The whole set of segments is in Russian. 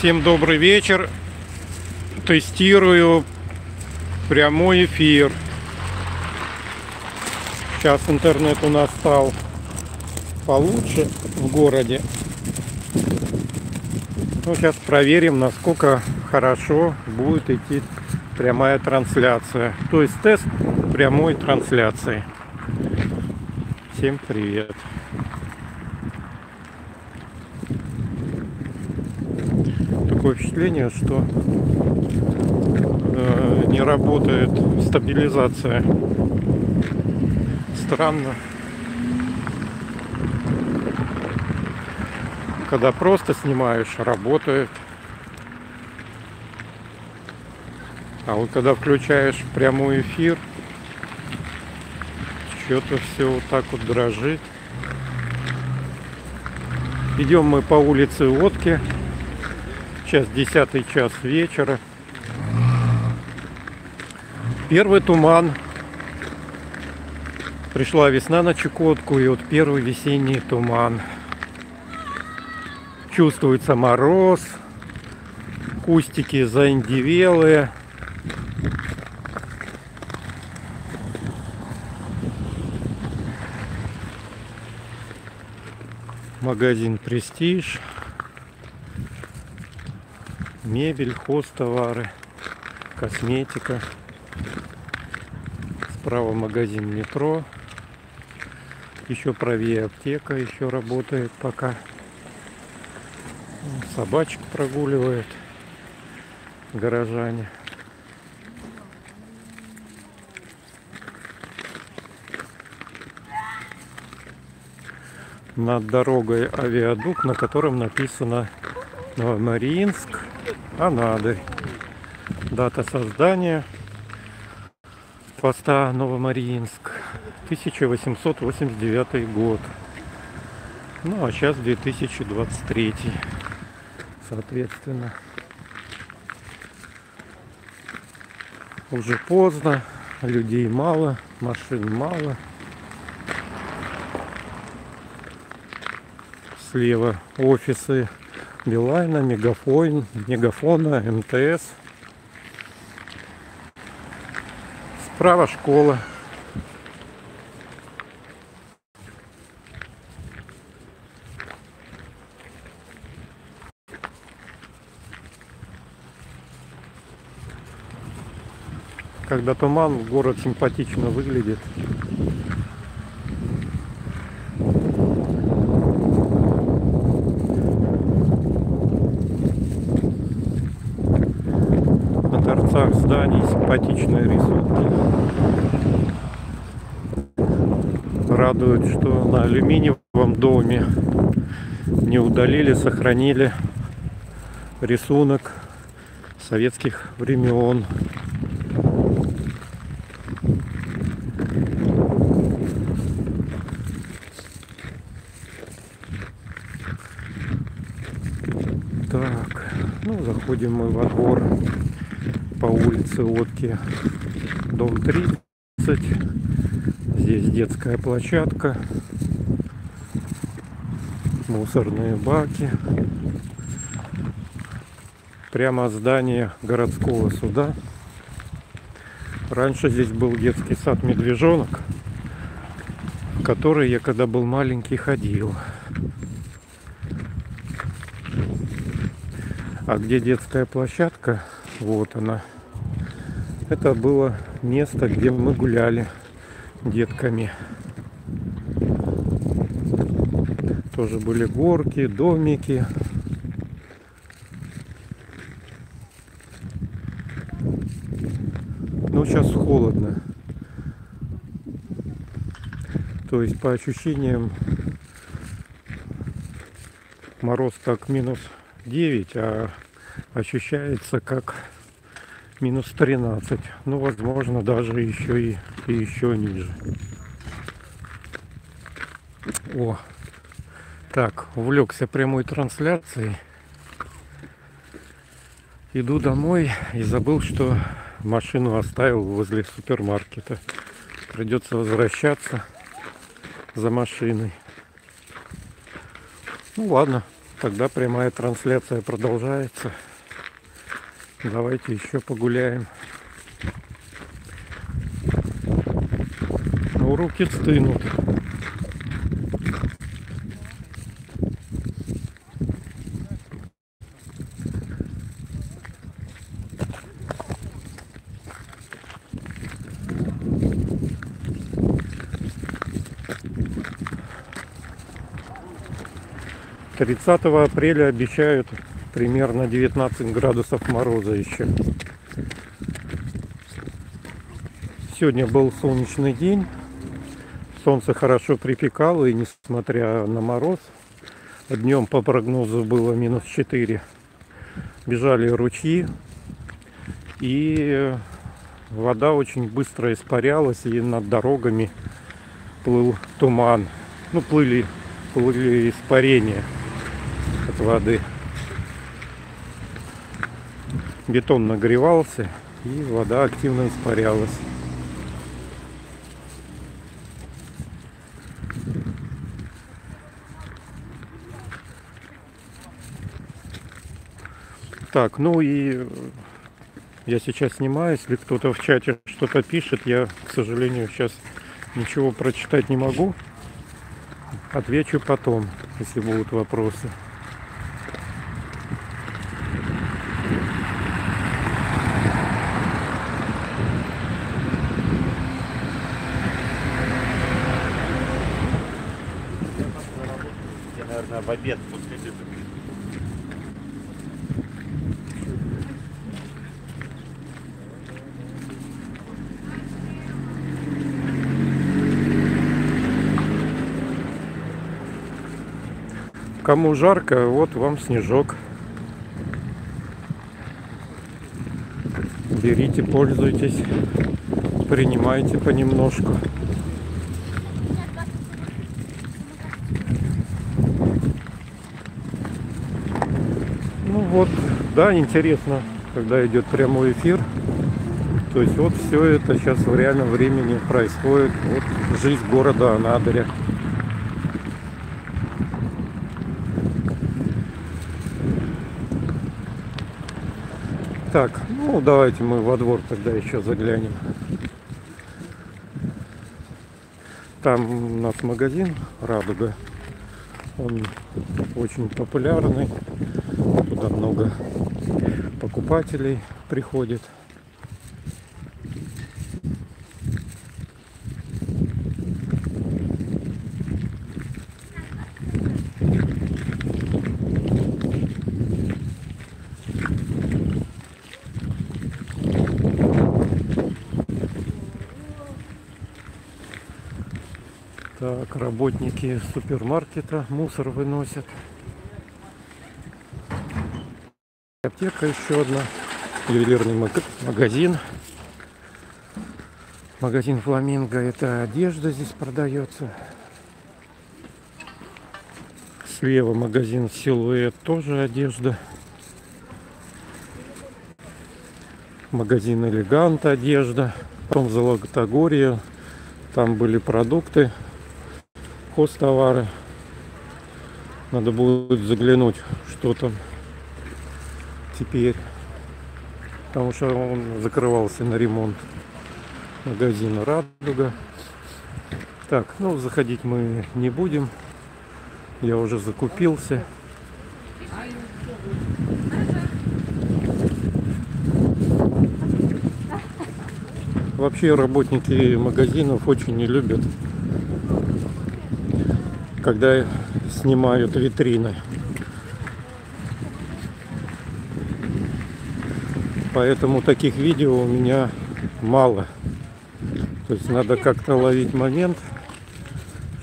Всем добрый вечер. Тестирую прямой эфир. Сейчас интернет у нас стал получше в городе. Ну, сейчас проверим, насколько хорошо будет идти прямая трансляция. То есть тест прямой трансляции. Всем привет. Такое впечатление, что не работает стабилизация. Странно. Когда просто снимаешь, работает. А вот когда включаешь прямой эфир, что-то все вот так вот дрожит. Идем мы по улице Водки. Сейчас 10 час вечера. Первый туман. Пришла весна на Чукотку, и вот первый весенний туман. Чувствуется мороз. Кустики заиндевелые. Магазин «Престиж». Мебель, хозтовары, косметика. Справа магазин «Метро». Еще правее аптека, еще работает пока. Собачек прогуливает горожане. Над дорогой авиадук, на котором написано Новомариинск, Анадырь. Дата создания поста Новомариинск 1889 год. Ну а сейчас 2023, соответственно. Уже поздно, людей мало, машин мало. Слева офисы Билайна, Мегафона, МТС. Справа школа. Когда туман, город симпатично выглядит. На торцах зданий симпатичные рисунки. Радует, что на алюминиевом доме не удалили, сохранили рисунок советских времен. Так, ну заходим мы во двор по улице Водки, дом 30. Здесь детская площадка, мусорные баки. Прямо здание городского суда. Раньше здесь был детский сад «Медвежонок», в который я, когда был маленький, ходил. А где детская площадка, вот она. Это было место, где мы гуляли детками. Тоже были горки, домики. Но сейчас холодно. То есть по ощущениям мороз как минус 9, а ощущается как минус 13. Ну, возможно, даже еще и еще ниже. О, так, увлекся прямой трансляцией. Иду домой и забыл, что машину оставил возле супермаркета. Придется возвращаться за машиной. Ну ладно, тогда прямая трансляция продолжается. Давайте еще погуляем. Ну, руки стынут. Тридцатого апреля обещают примерно 19 градусов мороза еще. Сегодня был солнечный день. Солнце хорошо припекало, и несмотря на мороз, днем по прогнозу было -4. Бежали ручьи, и вода очень быстро испарялась, и над дорогами плыл туман. Ну, плыли испарения от воды. Бетон нагревался, и вода активно испарялась. Так, ну и я сейчас снимаю. Если кто-то в чате что-то пишет, я, к сожалению, сейчас ничего прочитать не могу. Отвечу потом, если будут вопросы. Я, наверное, в обед после. Кому жарко, вот вам снежок. Берите, пользуйтесь, принимайте понемножку. Ну вот, да, интересно, когда идет прямой эфир. То есть вот все это сейчас в реальном времени происходит. Вот жизнь города Анадыря. Так, ну давайте мы во двор тогда еще заглянем. Там у нас магазин «Радуга». Он очень популярный. Туда много покупателей приходит. Так, работники супермаркета мусор выносят. Аптека еще одна. Ювелирный магазин. Магазин «Фламинго». Это одежда здесь продается. Слева магазин «Силуэт». Тоже одежда. Магазин «Элегант» одежда. Потом Золотогорье. Там были продукты. Хозтовары. Надо будет заглянуть, что там теперь. Потому что он закрывался на ремонт. Магазин «Радуга». Так, ну заходить мы не будем. Я уже закупился. Вообще работники магазинов очень не любят, когда снимают витрины. Поэтому таких видео у меня мало. То есть надо как-то ловить момент,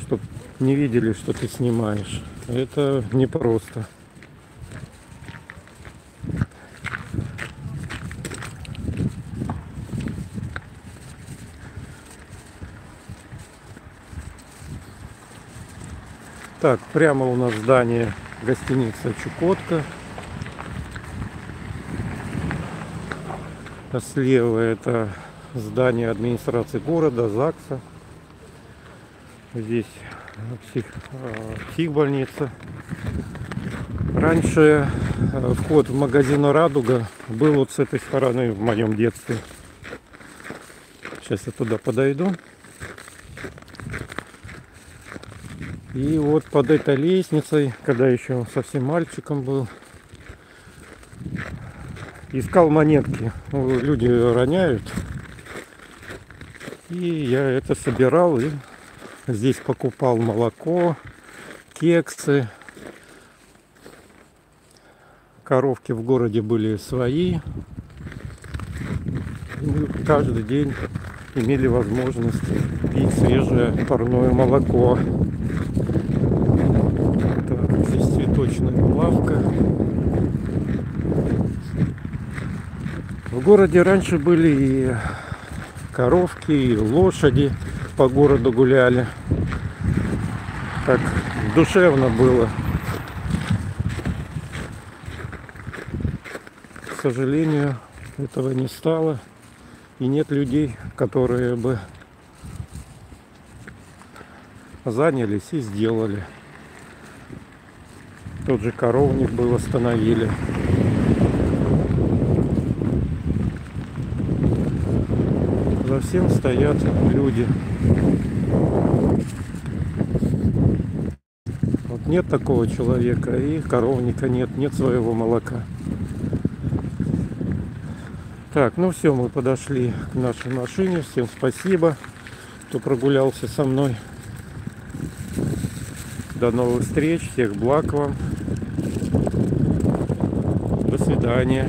чтобы не видели, что ты снимаешь. Это непросто. Так, прямо у нас здание гостиница «Чукотка». А слева это здание администрации города, ЗАГСа. Здесь психбольница Раньше вход в магазин «Радуга» был вот с этой стороны в моем детстве. Сейчас я туда подойду. И вот под этой лестницей, когда еще совсем мальчиком был, искал монетки. Ну, люди роняют. И я это собирал и здесь покупал молоко, кексы. Коровки в городе были свои. И мы каждый день имели возможность пить свежее парное молоко. Так, здесь цветочная лавка. В городе раньше были и коровки, и лошади по городу гуляли. Так душевно было. К сожалению, этого не стало. И нет людей, которые бы занялись и сделали. Тот же коровник бы восстановили. За всем стоят люди. Вот нет такого человека, и коровника нет, нет своего молока. Так, ну все, мы подошли к нашей машине. Всем спасибо, кто прогулялся со мной. До новых встреч, всех благ вам. До свидания.